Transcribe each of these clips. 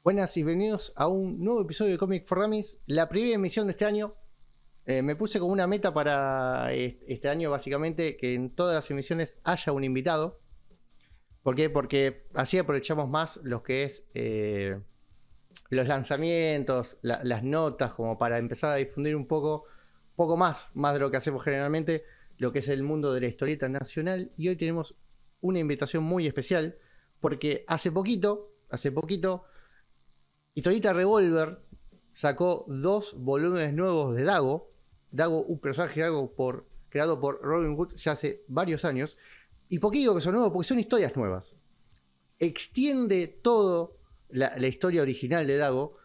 Buenas y bienvenidos a un nuevo episodio de Comic for Dummies, la primera emisión de este año. Me puse como una meta para este año, básicamente, que en todas las emisiones haya un invitado. ¿Por qué? Porque así aprovechamos más lo que es los lanzamientos, las notas, como para empezar a difundir un poco más de lo que hacemos generalmente, lo que es el mundo de la historieta nacional. Y hoy tenemos una invitación muy especial, porque hace poquito, Historieta Revolver sacó 2 volúmenes nuevos de Dago. Dago, un personaje creado por Robin Hood ya hace varios años. ¿Y por qué digo que son nuevos? Porque son historias nuevas. Extiende todo la historia original de Dago.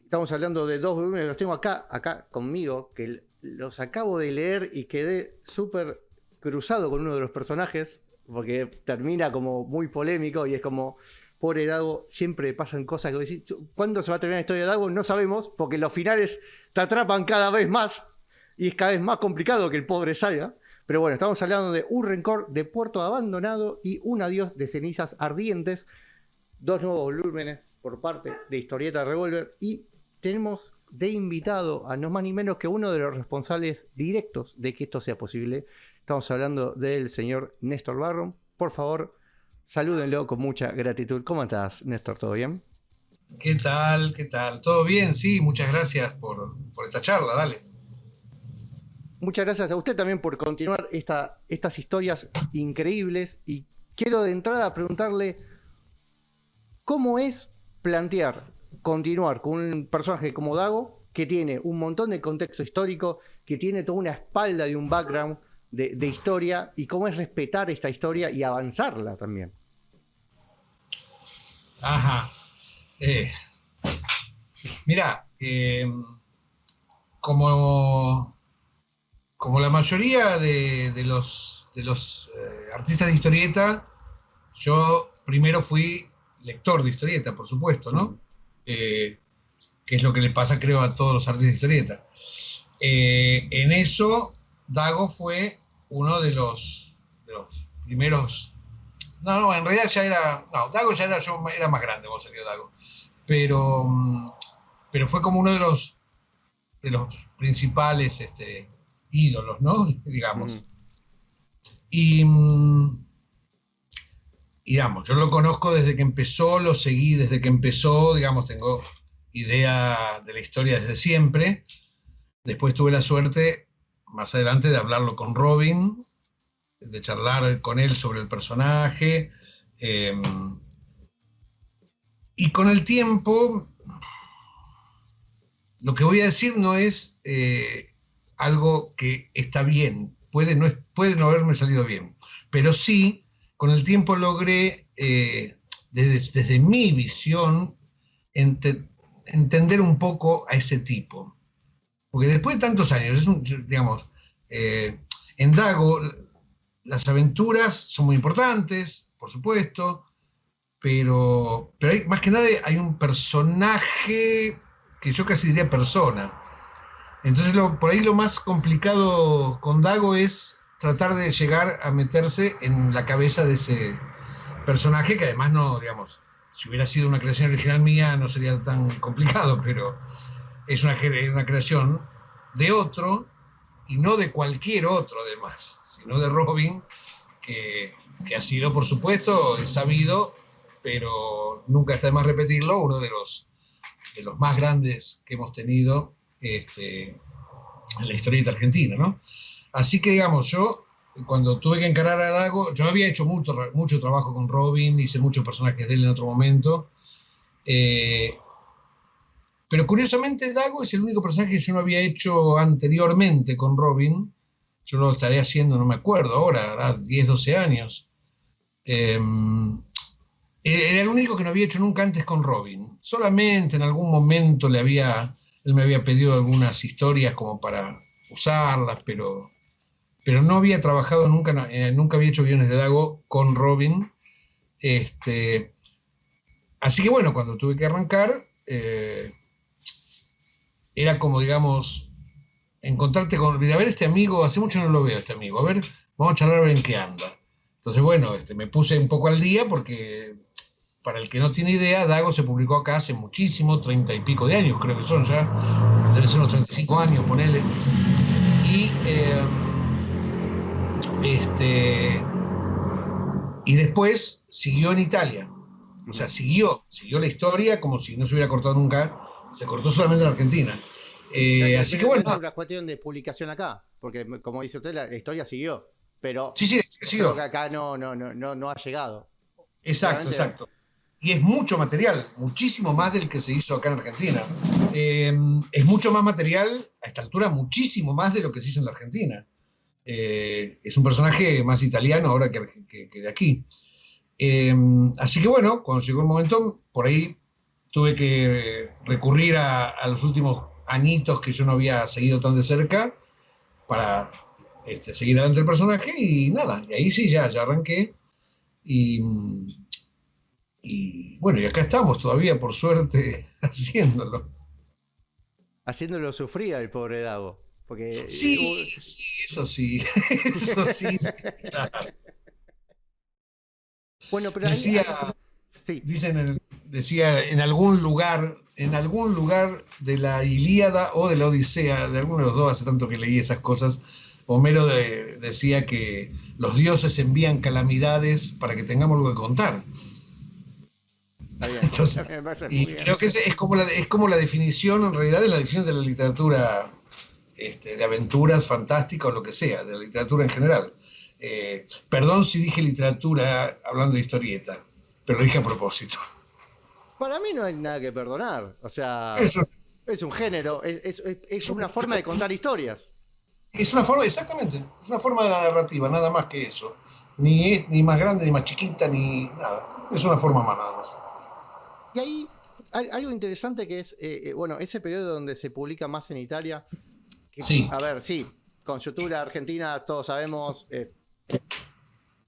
Estamos hablando de 2 volúmenes, los tengo acá conmigo, que los acabo de leer y quedé súper cruzado con uno de los personajes, porque termina como muy polémico y es como... Pobre Dago, siempre pasan cosas que decís, ¿cuándo se va a terminar la historia de Dago? No sabemos, porque los finales te atrapan cada vez más y es cada vez más complicado que el pobre salga. Pero bueno, estamos hablando de Un rencor de puerto abandonado y Un adiós de cenizas ardientes. 2 nuevos volúmenes por parte de Historieta Revolver. Y tenemos de invitado a no más ni menos que uno de los responsables directos de que esto sea posible. Estamos hablando del señor Néstor Barron. Por favor, salúdenlo con mucha gratitud. ¿Cómo estás, Néstor? ¿Todo bien? ¿Qué tal? ¿Qué tal? ¿Todo bien? Sí, muchas gracias por esta charla, dale. Muchas gracias a usted también por continuar estas historias increíbles. Y quiero de entrada preguntarle cómo es continuar con un personaje como Dago, que tiene un montón de contexto histórico, que tiene toda una espalda y un background de historia, y cómo es respetar esta historia y avanzarla también. Ajá. Mira, como la mayoría de los artistas de historieta, yo primero fui lector de historieta, por supuesto, ¿no? Que es lo que le pasa, creo, a todos los artistas de historieta. En eso, Dago fue uno de los primeros. No, en realidad ya era. No, Dago ya era, yo era más grande cuando salió Dago. Pero fue como uno de los principales ídolos, ¿no? Digamos. Y digamos, yo lo conozco desde que empezó, lo seguí desde que empezó, digamos, tengo idea de la historia desde siempre. Después tuve la suerte, más adelante, de hablarlo con Robin, de charlar con él sobre el personaje. Y con el tiempo, lo que voy a decir no es algo que está bien, puede no haberme salido bien, pero sí, con el tiempo logré, desde mi visión, entender un poco a ese tipo. Porque después de tantos años, digamos, en Dago, las aventuras son muy importantes, por supuesto, pero más que nada hay un personaje que yo casi diría persona. Entonces por ahí lo más complicado con Dago es tratar de llegar a meterse en la cabeza de ese personaje, que además no, digamos, si hubiera sido una creación original mía no sería tan complicado, pero es una creación de otro, y no de cualquier otro además, sino de Robin, que ha sido, por supuesto, es sabido, pero nunca está de más repetirlo, uno de los más grandes que hemos tenido en la historieta argentina, ¿no? Así que, digamos, yo, cuando tuve que encarar a Dago, yo había hecho mucho trabajo con Robin, hice muchos personajes de él en otro momento, pero curiosamente Dago es el único personaje que yo no había hecho anteriormente con Robin. Yo lo estaré haciendo, no me acuerdo ahora, hará 10, 12 años. Era el único que no había hecho nunca antes con Robin. Solamente en algún momento él me había pedido algunas historias como para usarlas, pero no había trabajado nunca había hecho guiones de Dago con Robin. Así que bueno, cuando tuve que arrancar, era como, digamos, encontrarte con, a ver, este amigo, hace mucho no lo veo, este amigo, a ver, vamos a charlar a ver en qué anda. Entonces, bueno, me puse un poco al día porque para el que no tiene idea, Dago se publicó acá hace muchísimo, 30 y pico de años, creo que son ya, deben ser unos 35 años, ponele. Y, y después siguió en Italia. O sea, siguió la historia como si no se hubiera cortado nunca, se cortó solamente en Argentina. Así que bueno. Es una cuestión de publicación acá, porque como dice usted, la historia siguió, pero Sí, siguió. creo que acá no ha llegado. Exacto, exacto. Y es mucho material, muchísimo más del que se hizo acá en Argentina. Es mucho más material, a esta altura, muchísimo más de lo que se hizo en la Argentina. Es un personaje más italiano ahora que de aquí. Así que bueno, cuando llegó el momento, por ahí tuve que recurrir a los últimos añitos que yo no había seguido tan de cerca para seguir adelante el personaje y nada, y ahí sí ya arranqué y bueno, y acá estamos todavía, por suerte, haciéndolo. Haciéndolo sufrir al pobre Dago. Porque, sí, eso sí, eso sí, claro. Bueno, pero decía, sí. Decía en algún lugar de la Ilíada o de la Odisea, de alguno de los dos, hace tanto que leí esas cosas, Homero decía que los dioses envían calamidades para que tengamos algo que contar. Está bien. Entonces, y creo que es como la definición, en realidad, de la definición de la literatura de aventuras fantásticas o lo que sea, de la literatura en general. Perdón si dije literatura hablando de historieta, pero lo dije a propósito. Para mí no hay nada que perdonar. O sea, es un género, es una forma de contar historias. Es una forma, exactamente, es una forma de la narrativa, nada más que eso. Ni es ni más grande, ni más chiquita, ni nada. Es una forma más, nada más. Y ahí, algo interesante que es, bueno, ese periodo donde se publica más en Italia. Que, sí. A ver, sí, conjuntura argentina, todos sabemos,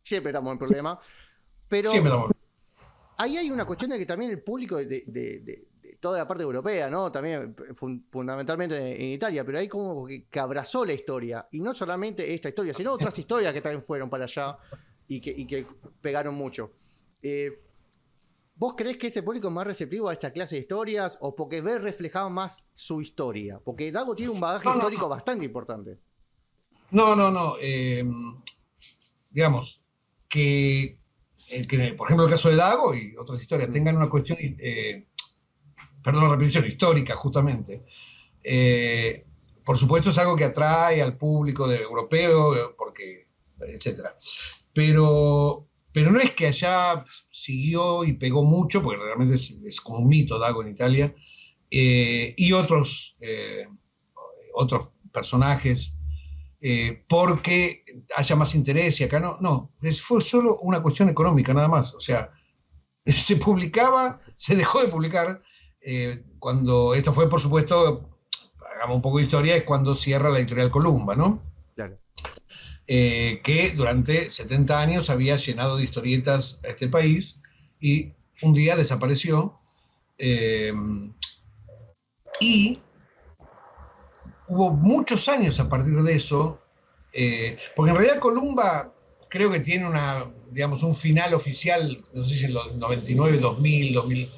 siempre estamos en problema. Pero siempre estamos. Ahí hay una cuestión de que también el público de toda la parte europea, ¿no? También fundamentalmente en Italia, pero hay como que abrazó la historia. Y no solamente esta historia, sino otras historias que también fueron para allá y que pegaron mucho. ¿Vos creés que ese público es más receptivo a esta clase de historias o porque ve reflejado más su historia? Porque Dago tiene un bagaje histórico bastante importante. No. Digamos, que por ejemplo el caso de Dago y otras historias tengan una cuestión, perdón la repetición, histórica justamente. Por supuesto es algo que atrae al público europeo, porque, etcétera. Pero no es que allá siguió y pegó mucho, porque realmente es como un mito Dago en Italia, y otros personajes, porque haya más interés y acá no, fue solo una cuestión económica nada más. O sea, se publicaba, se dejó de publicar, cuando esto fue, por supuesto, hagamos un poco de historia, es cuando cierra la editorial Columba, ¿no? Claro. Que durante 70 años había llenado de historietas a este país y un día desapareció, y hubo muchos años a partir de eso, porque en realidad Columba creo que tiene un final oficial, no sé si en los 99, 2000,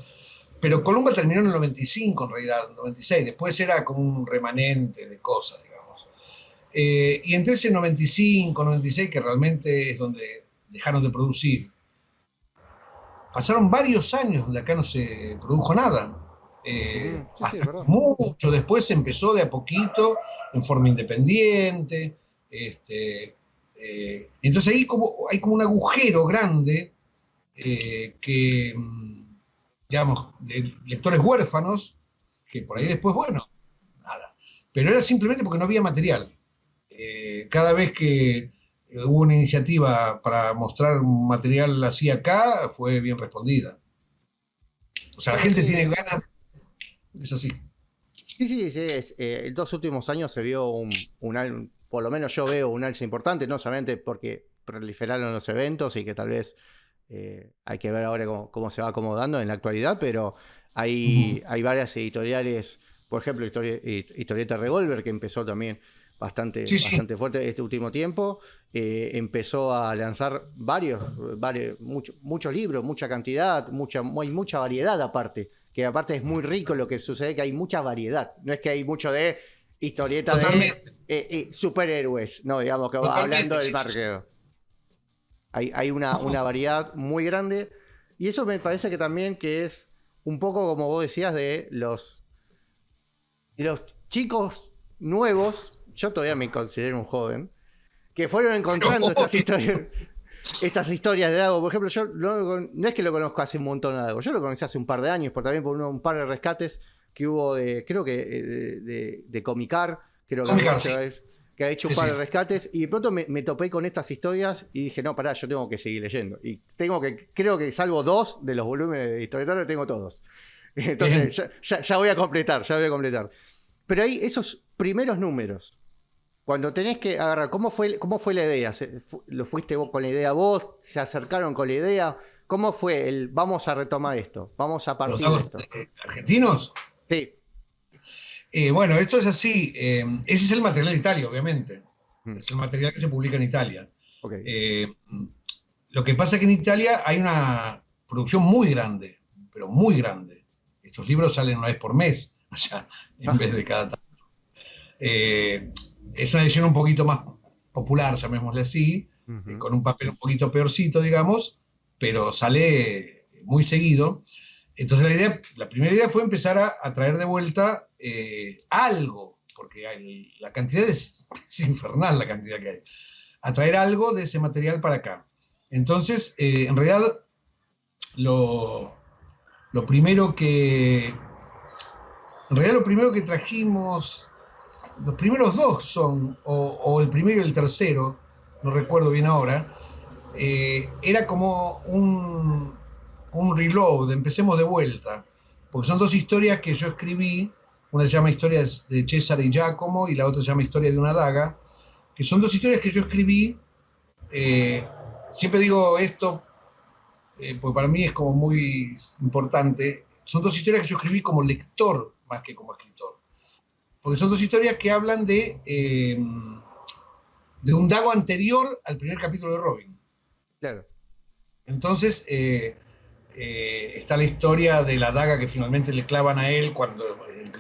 pero Columba terminó en el 95 en realidad, 96, después era como un remanente de cosas, digamos. Y entre ese 95, 96, que realmente es donde dejaron de producir, pasaron varios años donde acá no se produjo nada. Hasta mucho después se empezó de a poquito en forma independiente. Entonces ahí hay como un agujero grande, que, digamos, de lectores huérfanos, que por ahí después, bueno, nada. Pero era simplemente porque no había material. Cada vez que hubo una iniciativa para mostrar un material así acá, fue bien respondida. O sea, la gente tiene ganas. Es así. Sí, en los últimos años se vio por lo menos yo veo un alza importante, no solamente porque proliferaron los eventos y que tal vez hay que ver ahora cómo se va acomodando en la actualidad, pero hay varias editoriales, por ejemplo, Historieta Revolver, que empezó también Sí, sí. bastante fuerte este último tiempo. Empezó a lanzar muchos libros, mucha cantidad, hay mucha variedad aparte. Que aparte es muy rico lo que sucede, que hay mucha variedad. No es que hay mucho de historieta Totalmente. de superhéroes, no, digamos que hablando Totalmente, del sí, sí, sí. marco. Hay No, una variedad muy grande. Y eso me parece que también que es un poco como vos decías de los chicos nuevos, yo todavía me considero un joven, que fueron pero encontrando estas historias de Dago. Por ejemplo, yo no es que lo conozco hace un montón a Dago, yo lo conocí hace un par de años, también por un par de rescates que hubo creo que de Comicar, creo Comicar, sí. que ha hecho un Sí, par sí. de rescates, y de pronto me topé con estas historias y dije, no, pará, yo tengo que seguir leyendo. Y creo que salvo 2 de los volúmenes de historietarios, tengo todos. Bien. Entonces, ya voy a completar, ya voy a completar. Pero hay esos primeros números. Cuando tenés que agarrar, ¿cómo fue la idea? ¿Lo fuiste vos con la idea vos? ¿Se acercaron con la idea? ¿Cómo fue el vamos a retomar esto? Vamos a Los partir de dagos esto. argentinos. Sí. Bueno, esto es así. Ese es el material de Italia, obviamente. Mm, Es el material que se publica en Italia. ok. Eh, lo que pasa es que en Italia hay una producción muy grande, pero muy grande. Estos libros salen una vez por mes allá, en Ah, vez de cada tanto. Eh, es una edición un poquito más popular, llamémosle así, ujú. con un papel un poquito peorcito, digamos, pero sale muy seguido. Entonces la primera idea fue empezar a traer de vuelta algo, porque la cantidad es infernal la cantidad que hay, a traer algo de ese material para acá. Entonces, en realidad, lo, lo primero que, en realidad lo primero que trajimos, los primeros dos son, o el primero y el tercero, no recuerdo bien ahora, era como un reload, empecemos de vuelta, porque son dos historias que yo escribí, una se llama Historias de César y Giacomo y la otra se llama Historia de una daga, que son dos historias que yo escribí, eh, siempre digo esto, porque para mí es como muy importante, son dos historias que yo escribí como lector más que como escritor, porque son dos historias que hablan de un Dago anterior al primer capítulo de Robin. Claro. Entonces, está la historia de la daga que finalmente le clavan a él cuando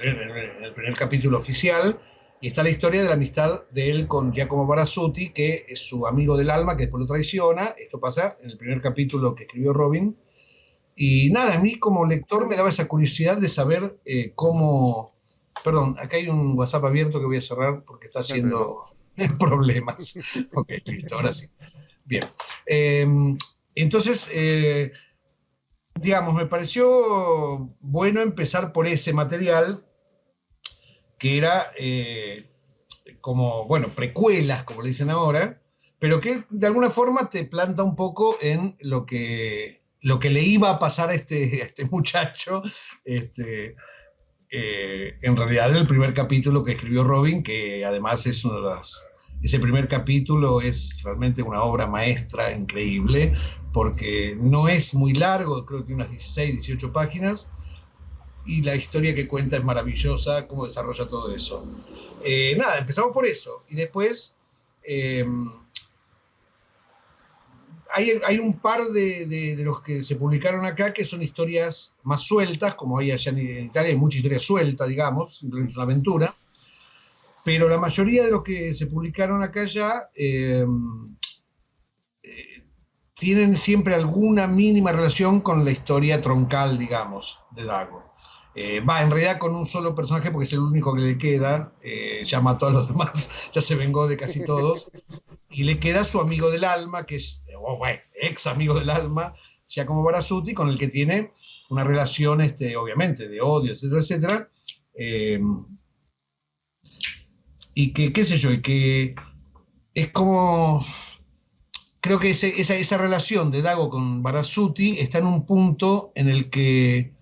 en el primer capítulo oficial, y está la historia de la amistad de él con Giacomo Barazzuti, que es su amigo del alma, que después lo traiciona. Esto pasa en el primer capítulo que escribió Robin. Y nada, a mí como lector me daba esa curiosidad de saber cómo... Perdón, acá hay un WhatsApp abierto que voy a cerrar porque está No hay problema. haciendo problemas. Ok, listo, ahora sí. Bien. Eh, entonces, digamos, me pareció bueno empezar por ese material que era como, bueno, precuelas, como le dicen ahora, pero que de alguna forma te planta un poco en lo que le iba a pasar a este muchacho, en realidad en el primer capítulo que escribió Robin, que además es uno de las... Ese primer capítulo es realmente una obra maestra increíble, porque no es muy largo, creo que tiene unas 16, 18 páginas, y la historia que cuenta es maravillosa, cómo desarrolla todo eso. Nada, empezamos por eso, y después eh, hay un par de los que se publicaron acá que son historias más sueltas, como hay allá en Italia, hay mucha historia suelta, digamos, simplemente es una aventura, pero la mayoría de los que se publicaron acá ya tienen siempre alguna mínima relación con la historia troncal, digamos, de Dago. En realidad con un solo personaje porque es el único que le queda, ya mató a los demás, ya se vengó de casi todos, y le queda su amigo del alma, que es, bueno, ex amigo del alma, Giacomo Barazzuti, con el que tiene una relación, obviamente, de odio, etcétera, etcétera, y que, qué sé yo, y que es como... Creo que esa relación de Dago con Barazzuti está en un punto en el que,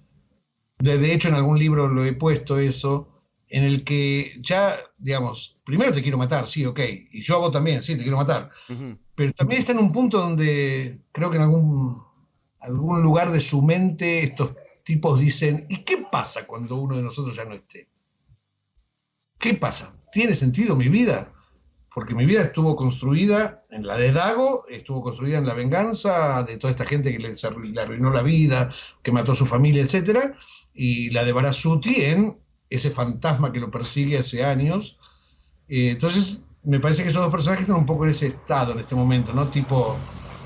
de hecho en algún libro lo he puesto eso, en el que ya, digamos, primero te quiero matar, sí, ok, y yo a vos también, sí, te quiero matar, Ujú. pero también está en un punto donde creo que en algún lugar de su mente estos tipos dicen, ¿y qué pasa cuando uno de nosotros ya no esté? ¿Qué pasa? ¿tiene sentido mi vida? Porque mi vida estuvo construida en la de Dago, estuvo construida en la venganza de toda esta gente que le arruinó la vida, que mató a su familia, etc. Y la de Barasuti en ese fantasma que lo persigue hace años. Entonces, me parece que esos dos personajes están un poco en ese estado en este momento, ¿no? Tipo,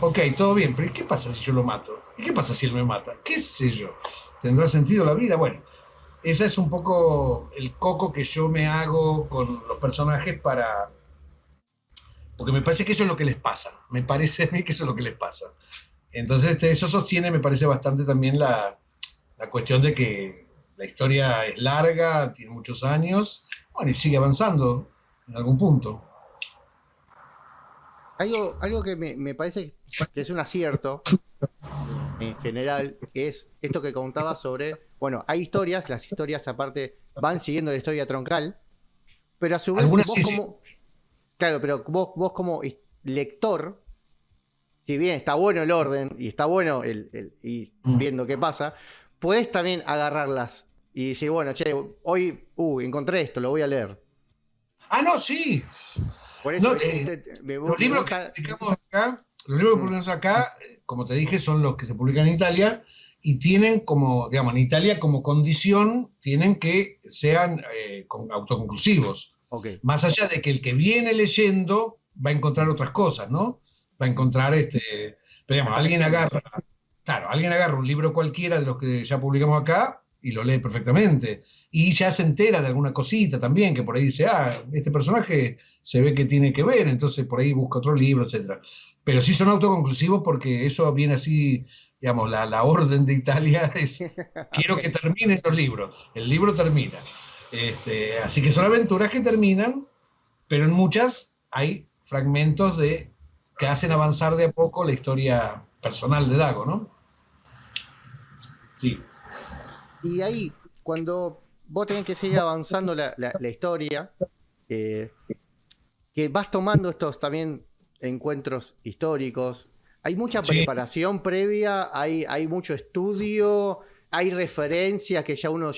ok, todo bien, pero ¿y qué pasa si yo lo mato? ¿Y qué pasa si él me mata? ¿Qué sé yo? ¿Tendrá sentido la vida? Bueno, ese es un poco el coco que yo me hago con los personajes para... Porque me parece que eso es lo que les pasa. Me parece a mí que eso es lo que les pasa. Entonces, eso sostiene, me parece bastante también la cuestión de que la historia es larga, tiene muchos años, bueno, y sigue avanzando en algún punto. Algo que me parece que es un acierto en general es esto que contaba sobre, bueno, hay historias, las historias aparte van siguiendo la historia troncal, pero a su vez Algunas vos sí, como, claro, pero vos como lector, si bien está bueno el orden y está bueno el ir viendo qué pasa, podés también agarrarlas y decir, bueno, che, hoy encontré esto, lo voy a leer. Ah, no, sí. Por eso No, los libros que publicamos acá, los libros que publicamos acá, como te dije, son los que se publican en Italia y tienen como, digamos, en Italia como condición, tienen que sean autoconclusivos. Okay. Más allá de que el que viene leyendo va a encontrar otras cosas, ¿no? Va a encontrar pero digamos, alguien agarra un libro cualquiera de los que ya publicamos acá y lo lee perfectamente. Y ya se entera de alguna cosita también, que por ahí dice, este personaje se ve que tiene que ver, entonces por ahí busca otro libro, etc. Pero sí son autoconclusivos porque eso viene así, digamos, la orden de Italia es, quiero que terminen los libros. El libro termina. Así que son aventuras que terminan, pero en muchas hay fragmentos que hacen avanzar de a poco la historia personal de Dago, ¿no? Sí. Y ahí, cuando vos tenés que seguir avanzando la historia, que vas tomando estos también encuentros históricos, hay mucha preparación previa, hay mucho estudio, hay referencias que ya uno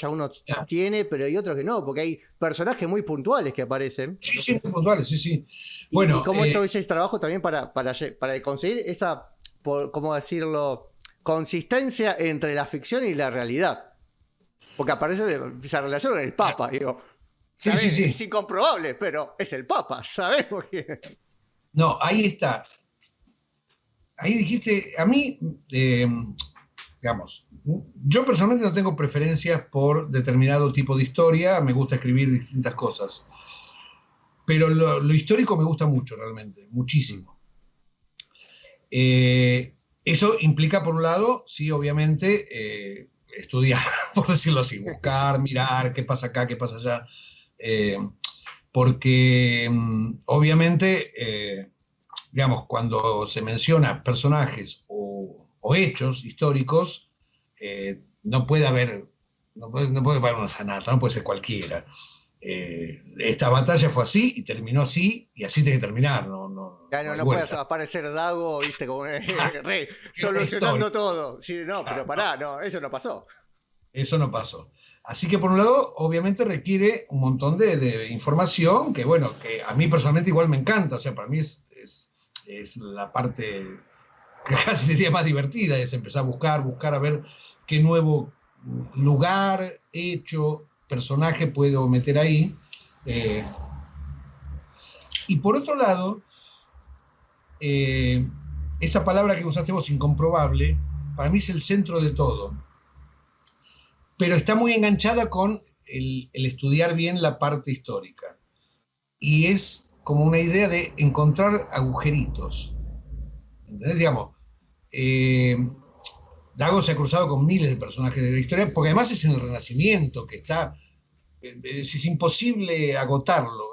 tiene, pero hay otros que no, porque hay personajes muy puntuales que aparecen. Sí, muy puntuales, sí. Bueno, ¿y cómo esto es el trabajo también para conseguir esa, ¿cómo decirlo?, consistencia entre la ficción y la realidad? Porque aparece esa relación con el Papa, digo. Sí. Es incomprobable, pero es el Papa, sabemos que... No, ahí está. Ahí dijiste, a mí, digamos, yo personalmente no tengo preferencias por determinado tipo de historia, me gusta escribir distintas cosas. Pero lo histórico me gusta mucho, realmente, muchísimo. Eso implica, por un lado, sí, obviamente, estudiar, por decirlo así, buscar, mirar qué pasa acá, qué pasa allá. Porque, obviamente, digamos, cuando se menciona personajes o hechos históricos, no puede haber una sanata, no puede ser cualquiera. Esta batalla fue así y terminó así y así tiene que terminar. No puede aparecer Dago, viste, como rey, solucionando todo. Sí, no, pero pará, no, eso no pasó. Eso no pasó. Así que por un lado, obviamente requiere un montón de información que, bueno, que a mí personalmente igual me encanta. O sea, para mí es la parte que casi diría más divertida, es empezar a buscar a ver qué nuevo lugar, hecho, personaje puedo meter ahí. Y por otro lado, esa palabra que usaste vos, incomprobable, para mí es el centro de todo. Pero está muy enganchada con el estudiar bien la parte histórica. Y es como una idea de encontrar agujeritos. ¿Entendés? Digamos, Dago se ha cruzado con miles de personajes de la historia, porque además es en el Renacimiento, que está... Es imposible agotarlo.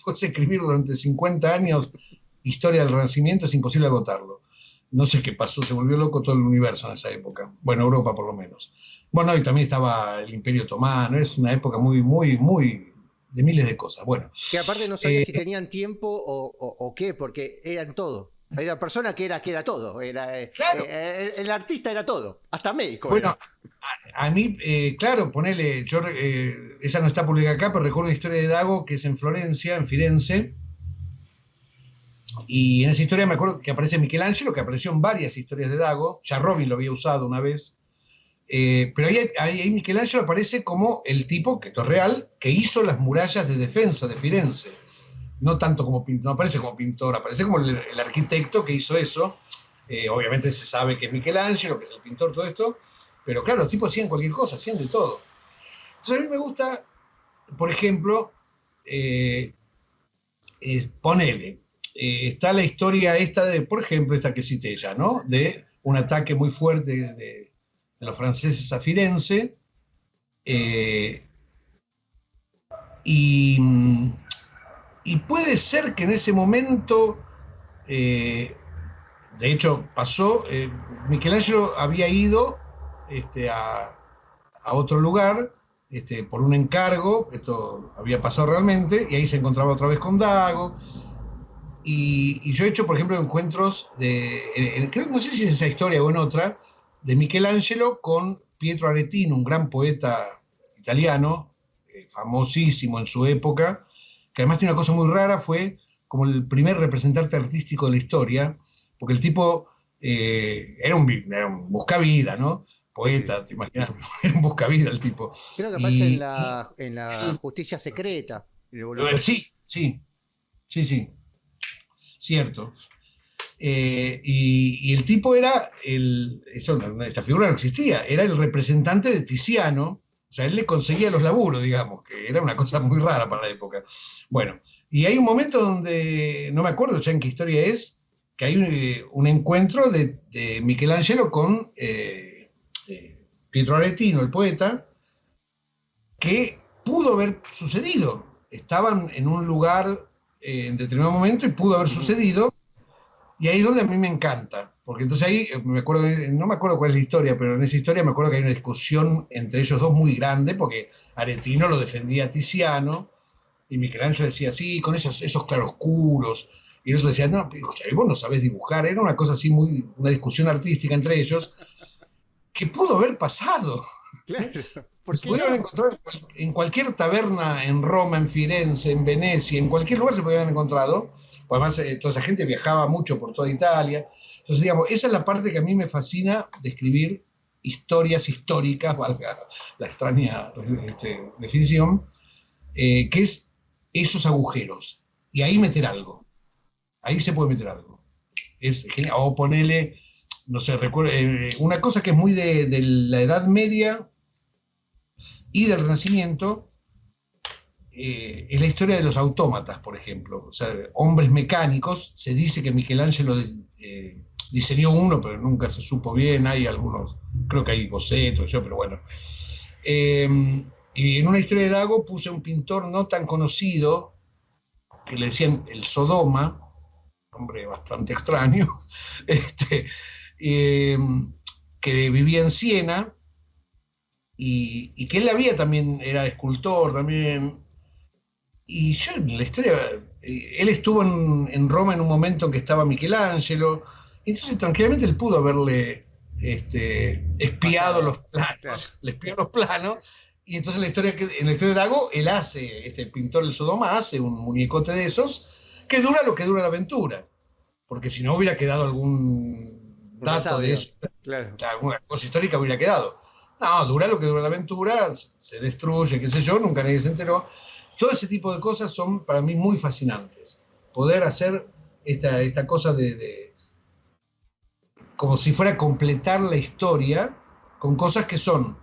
Puedes escribir durante 50 años historia del Renacimiento, es imposible agotarlo. No sé qué pasó, se volvió loco todo el universo en esa época. Bueno, Europa por lo menos. Bueno, y también estaba el Imperio Otomano, es una época muy, muy, muy de miles de cosas. Bueno. Que aparte no sabía si tenían tiempo o qué, porque eran todo. Era una persona que era todo. Claro. El artista era todo. Hasta médico Bueno, era. a mí, claro, ponele, esa no está publicada acá, pero recuerdo una historia de Dago que es en Florencia, en Firenze. Y en esa historia me acuerdo que aparece Michelangelo, que apareció en varias historias de Dago. Ya Robin lo había usado una vez. Pero ahí Michelangelo aparece como el tipo, que esto es real, que hizo las murallas de defensa de Firenze. No tanto como pintor, no aparece como pintor, aparece como el arquitecto que hizo eso. Obviamente se sabe que es Michelangelo, que es el pintor, todo esto. Pero claro, los tipos hacían cualquier cosa, hacían de todo. Entonces a mí me gusta, por ejemplo, ponele, está la historia esta de, por ejemplo, esta que cité ya, ¿no? De un ataque muy fuerte de los franceses a Firenze. Eh, y, y puede ser que en ese momento, de hecho pasó, Michelangelo había ido a otro lugar por un encargo, esto había pasado realmente, y ahí se encontraba otra vez con Dago. Y yo he hecho, por ejemplo, encuentros no sé si es esa historia o en otra, de Michelangelo con Pietro Aretino, un gran poeta italiano, famosísimo en su época, que además tiene una cosa muy rara, fue como el primer representante artístico de la historia, porque el tipo era un buscavida, ¿no? Sí. Poeta, te imaginas, era un buscavida el tipo. Creo que aparece Y, en la Justicia Secreta. El volumen. sí, sí, sí, sí, cierto. Y el tipo era, esta figura no existía, era el representante de Tiziano, o sea, él le conseguía los laburos, digamos, que era una cosa muy rara para la época. Bueno, y hay un momento donde, no me acuerdo ya en qué historia es, que hay un encuentro de Michelangelo con Pietro Aretino, el poeta, que pudo haber sucedido. Estaban en un lugar en determinado momento y pudo haber sucedido. Y ahí es donde a mí me encanta, porque entonces ahí me acuerdo, no me acuerdo cuál es la historia, pero en esa historia me acuerdo que hay una discusión entre ellos dos muy grande, porque Aretino lo defendía a Tiziano, y Michelangelo decía, sí, con esos claroscuros, y el otro decía, no, vos no sabés dibujar, era una cosa así, una discusión artística entre ellos, que pudo haber pasado. Claro. ¿Por Se qué pudieron no? encontrar en cualquier taberna, en Roma, en Firenze, en Venecia, en cualquier lugar se podían encontrado. Pues además, toda esa gente viajaba mucho por toda Italia. Entonces, digamos, esa es la parte que a mí me fascina de escribir historias históricas, valga la extraña definición, que es esos agujeros. Y ahí meter algo. Ahí se puede meter algo. Es genial. O ponerle, no sé, recuerdo, una cosa que es muy de la Edad Media y del Renacimiento, es la historia de los autómatas, por ejemplo. O sea, hombres mecánicos. Se dice que Michelangelo diseñó uno, pero nunca se supo bien. Hay algunos, creo que hay bocetos, pero bueno. Y en una historia de Dago puse un pintor no tan conocido, que le decían el Sodoma, hombre bastante extraño, este, eh, que vivía en Siena, y que él había también, era escultor también. Y yo en la historia, él estuvo en Roma en un momento en que estaba Michelangelo, y entonces tranquilamente él pudo haberle espiado Pasado. los Claro. planos, le espió los planos, y entonces en la historia de Dago, él hace, el pintor del Sodoma hace un muñecote de esos, que dura lo que dura la aventura, porque si no hubiera quedado algún Un dato de resabio. eso, Claro. alguna cosa histórica hubiera quedado. No, dura lo que dura la aventura, se destruye, qué sé yo, nunca nadie se enteró. Todo ese tipo de cosas son para mí muy fascinantes. Poder hacer esta cosa como si fuera completar la historia con cosas que son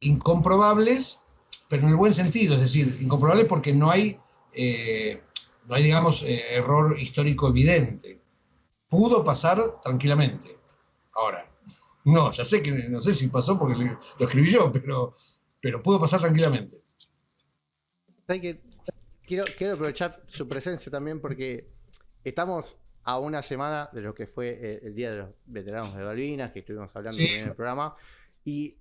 incomprobables, pero en el buen sentido, es decir, incomprobables porque no hay digamos, error histórico evidente. Pudo pasar tranquilamente. Ahora, no, ya sé que no sé si pasó porque lo escribí yo, pero pudo pasar tranquilamente. ¿Sabes qué? Quiero aprovechar su presencia también porque estamos a una semana de lo que fue el Día de los Veteranos de Malvinas, que estuvimos hablando Sí, también en el programa, y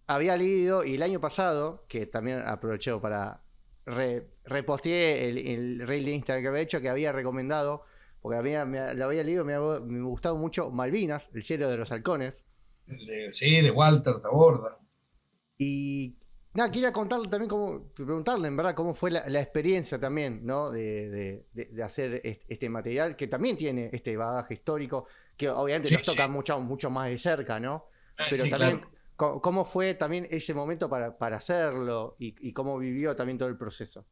había leído, y el año pasado, que también aprovecho para reposteé el reel de Instagram que había hecho, que había recomendado porque lo había leído, me gustaba mucho Malvinas, el cielo de los halcones. Sí, de Walter Taborda. Y nada, quería contarle también preguntarle en verdad cómo fue la experiencia también, ¿no? De hacer este material, que también tiene este bagaje histórico, que obviamente Sí, nos toca mucho más de cerca, ¿no? Pero sí, también, claro. ¿cómo fue también ese momento para hacerlo y cómo vivió también todo el proceso?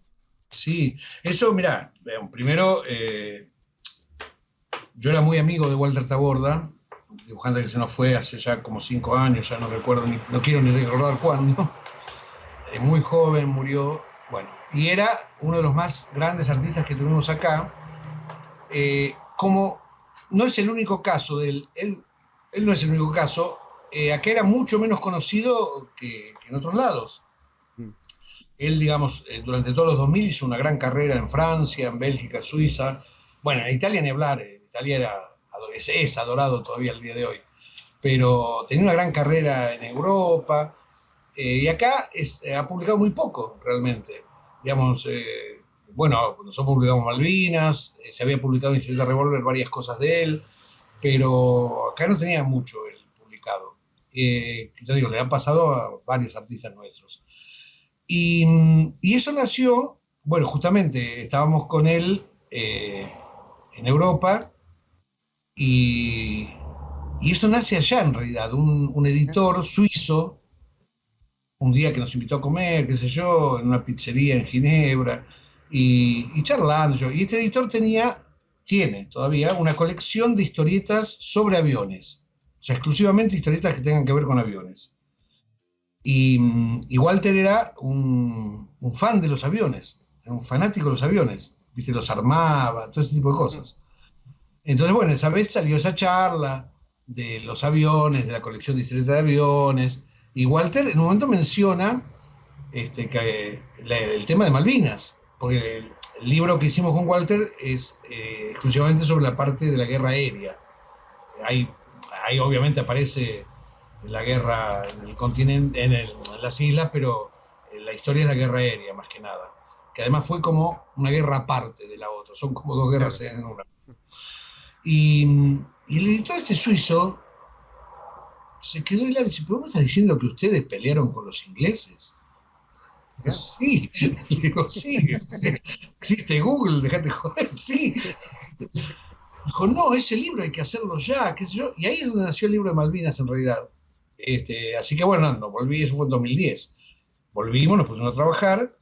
Sí, eso, mirá, primero, yo era muy amigo de Walter Taborda, dibujante que se nos fue hace ya como 5 años, ya no recuerdo, no quiero ni recordar cuándo. Muy joven murió, bueno, y era uno de los más grandes artistas que tuvimos acá. Como no es el único caso de él no es el único caso, acá era mucho menos conocido que en otros lados. Mm. Él, digamos, durante todos los 2000 hizo una gran carrera en Francia, en Bélgica, Suiza. Bueno, en Italia ni hablar, Italia es adorado todavía el día de hoy. Pero tenía una gran carrera en Europa. Y acá ha publicado muy poco, realmente. Digamos, bueno, nosotros publicamos Malvinas, se había publicado en Historieta Revolver varias cosas de él, pero acá no tenía mucho el publicado. Ya digo, le han pasado a varios artistas nuestros. Y eso nació, bueno, justamente estábamos con él en Europa y, y, eso nace allá en realidad, un editor suizo, un día que nos invitó a comer, qué sé yo, en una pizzería en Ginebra, y charlando yo. Y este editor tiene todavía una colección de historietas sobre aviones, o sea, exclusivamente historietas que tengan que ver con aviones. Y Walter era un fan de los aviones, era un fanático de los aviones, ¿viste? Los armaba, todo ese tipo de cosas. Entonces, bueno, esa vez salió esa charla de los aviones, de la colección de historietas de aviones, y Walter en un momento menciona el tema de Malvinas, porque el libro que hicimos con Walter es exclusivamente sobre la parte de la guerra aérea. Ahí obviamente aparece la guerra en el continente, en las islas, pero la historia es la guerra aérea más que nada, que además fue como una guerra aparte de la otra, son como dos guerras Claro. en una. Y, y el editor este suizo se quedó y le dice, ¿pero vos estás diciendo que ustedes pelearon con los ingleses? Digo, ¿Ya? sí, le digo, sí, existe Google, dejate joder, sí. Dijo, no, ese libro hay que hacerlo ya, qué sé yo. Y ahí es donde nació el libro de Malvinas en realidad. Así que bueno, no, volví, eso fue en 2010. Volvimos, nos pusimos a trabajar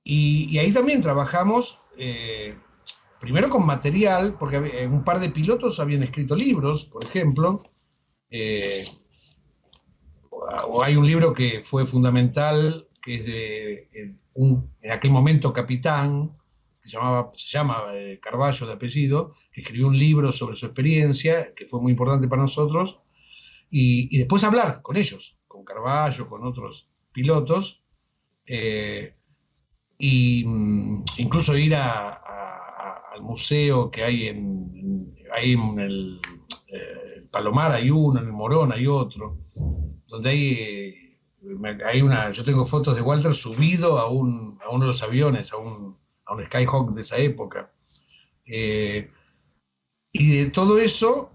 y ahí también trabajamos, primero con material, porque un par de pilotos habían escrito libros, por ejemplo. Eh, o hay un libro que fue fundamental, que es de en aquel momento capitán, que se llama Carballo de apellido, que escribió un libro sobre su experiencia, que fue muy importante para nosotros, y después hablar con ellos, con Carballo, con otros pilotos, y incluso ir al museo que hay en el Palomar, hay uno, en el Morón hay otro, donde yo tengo fotos de Walter subido a uno de los aviones, a un Skyhawk de esa época. Eh, y de todo eso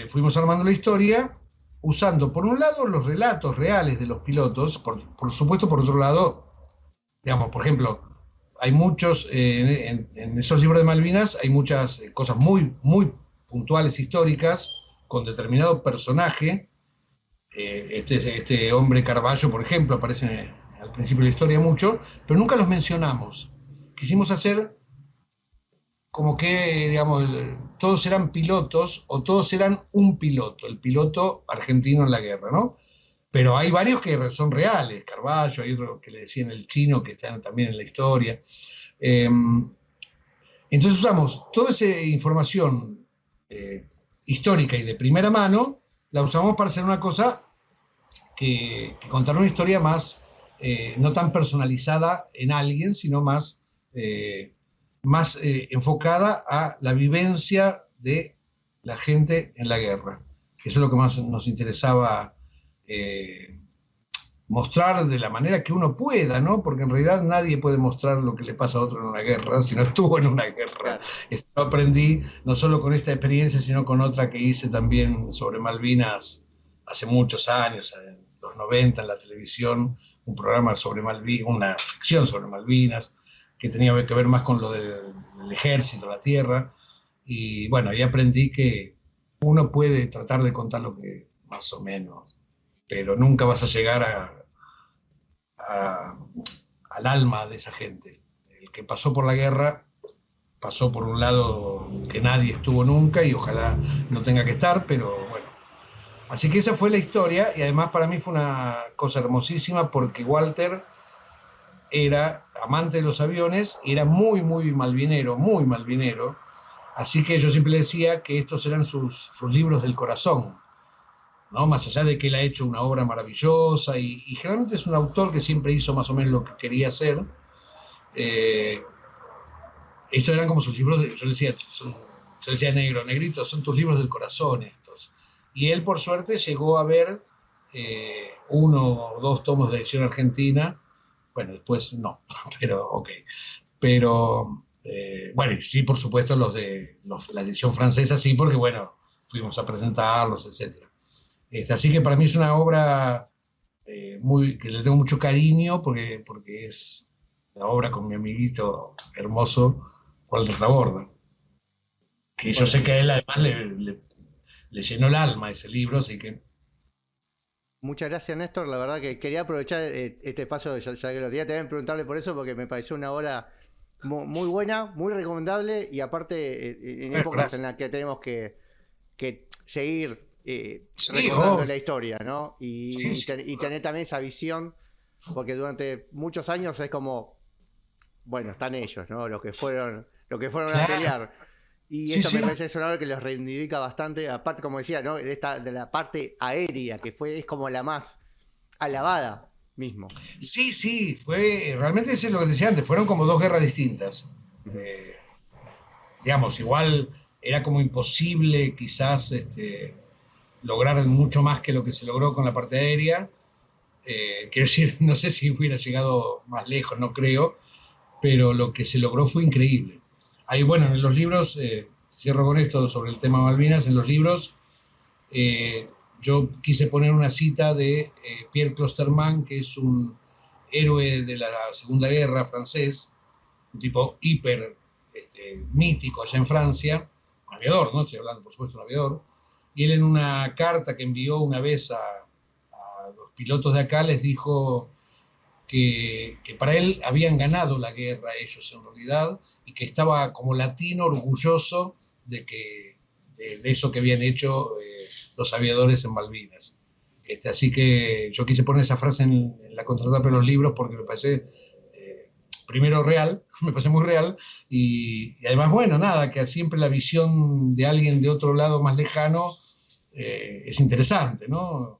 fuimos armando la historia, usando por un lado los relatos reales de los pilotos, por supuesto por otro lado, digamos, por ejemplo, hay muchos, en esos libros de Malvinas hay muchas cosas muy, muy puntuales históricas con determinado personaje. Este hombre Carballo, por ejemplo, aparece al principio de la historia mucho, pero nunca los mencionamos. Quisimos hacer como que, digamos, todos eran pilotos o todos eran un piloto, el piloto argentino en la guerra, ¿no? Pero hay varios que son reales, Carballo, hay otro que le decían el chino, que están también en la historia. Entonces usamos toda esa información histórica y de primera mano, la usamos para hacer una cosa que contar una historia más, no tan personalizada en alguien, sino más enfocada a la vivencia de la gente en la guerra, que eso es lo que más nos interesaba mostrar de la manera que uno pueda, ¿no? Porque en realidad nadie puede mostrar lo que le pasa a otro en una guerra si no estuvo en una guerra. Claro. Esto aprendí no solo con esta experiencia, sino con otra que hice también sobre Malvinas hace muchos años, en los 90 en la televisión, un programa sobre Malvinas, una ficción sobre Malvinas, que tenía que ver más con lo del ejército, la tierra. Y bueno, ahí aprendí que uno puede tratar de contar lo que más o menos, pero nunca vas a llegar al alma de esa gente. El que pasó por la guerra pasó por un lado que nadie estuvo nunca y ojalá no tenga que estar, pero bueno. Así que esa fue la historia y además para mí fue una cosa hermosísima porque Walter era amante de los aviones y era muy, muy malvinero, muy malvinero. Así que yo siempre le decía que estos eran sus libros del corazón, ¿no? Más allá de que él ha hecho una obra maravillosa y generalmente es un autor que siempre hizo más o menos lo que quería hacer. Estos eran como sus libros, yo le decía negro, negrito, son tus libros del corazón estos. Y él por suerte llegó a ver 1 o 2 tomos de edición argentina, bueno, después no, pero ok. Pero bueno, y sí, por supuesto, la edición francesa sí, porque bueno, fuimos a presentarlos, etc. Así que para mí es una obra que le tengo mucho cariño porque es la obra con mi amiguito hermoso, Walter Taborda. Que yo sé que a él además le llenó el alma ese libro, así que... Muchas gracias, Néstor. La verdad que quería aprovechar este espacio, ya que lo tenía, también preguntarle por eso, porque me pareció una obra muy buena, muy recomendable, y aparte en épocas gracias. en las que tenemos que seguir Sí, recordando la historia, ¿no? Sí, sí. Y tener también esa visión, porque durante muchos años es como, bueno, están ellos, ¿no? Los que fueron a Claro. pelear. Y Sí, esto me sí. parece que es una obra que los reivindica bastante, aparte, como decía, ¿no? De la parte aérea, que es como la más alabada mismo. Sí, sí, realmente es lo que decía antes, fueron como 2 guerras distintas. Ujú. Digamos, igual era como imposible quizás lograr mucho más que lo que se logró con la parte aérea. Quiero decir, no sé si hubiera llegado más lejos, no creo, pero lo que se logró fue increíble. Ahí, bueno, en los libros, cierro con esto sobre el tema Malvinas, en los libros yo quise poner una cita de Pierre Clostermann, que es un héroe de la Segunda Guerra francés, un tipo hiper mítico allá en Francia, un aviador, ¿no? Estoy hablando, por supuesto, de un aviador, y él en una carta que envió una vez a los pilotos de acá les dijo que para él habían ganado la guerra ellos en realidad y que estaba como latino orgulloso de eso que habían hecho los aviadores en Malvinas. Así que yo quise poner esa frase en la contratapa de los libros porque me parece primero real, me parece muy real y además, bueno, nada, que siempre la visión de alguien de otro lado más lejano es interesante, ¿no?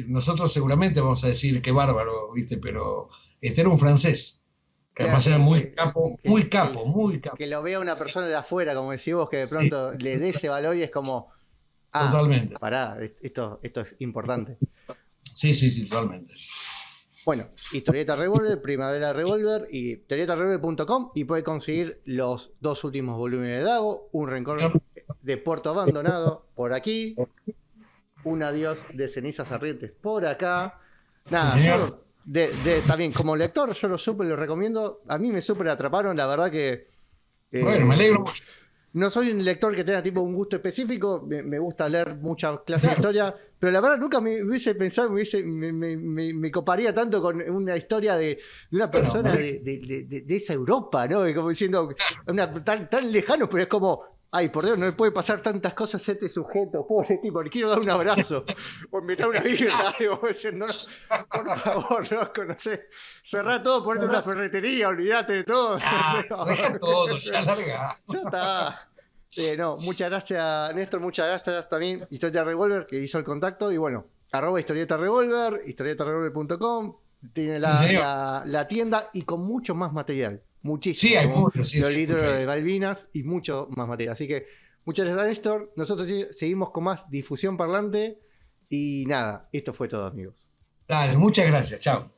Nosotros seguramente vamos a decir qué bárbaro, ¿viste? Pero este era un francés, que Claro, además era muy capo, muy capo, muy que capo. lo vea una persona de afuera, como decís vos, que de Sí, pronto le dé ese valor y es como, totalmente. pará, esto es importante. Sí, sí, sí, totalmente. Bueno, Historieta Revolver, Primavera Revolver y historietarevolver.com y puede conseguir los 2 últimos volúmenes de Dago, Un rencor de Puerto Abandonado por aquí, Un adiós de cenizas ardientes por acá. Nada, Sí, yo también como lector yo lo recomiendo, a mí me súper atraparon, la verdad que bueno, me alegro mucho. no soy un lector que tenga tipo un gusto específico, me gusta leer muchas clases de Claro. historia, pero la verdad nunca me hubiese pensado, me coparía tanto con una historia de una persona Bueno, de esa Europa, ¿no? Como diciendo, tan lejano, pero es como, ay, por Dios, no le puede pasar tantas cosas a este sujeto, pobre tipo, le quiero dar un abrazo, o invitar una birra, algo, diciendo, no, por favor, loco, no sé, cerrá todo, ponete una ferretería, olvídate de todo. No sé, deja todo, ya larga. ya está. No, muchas gracias, Néstor. Muchas gracias también, Historieta Revolver, que hizo el contacto. Y bueno, @Historieta Revolver, historietarevolver.com. Tiene Sí, la tienda y con mucho más material. Muchísimo. sí, hay como mucho, sí, los sí, libros mucho de eso. Malvinas y mucho más material. Así que muchas gracias, Néstor. Nosotros seguimos con más difusión parlante. Y nada, esto fue todo, amigos. Dale, muchas gracias. Chao.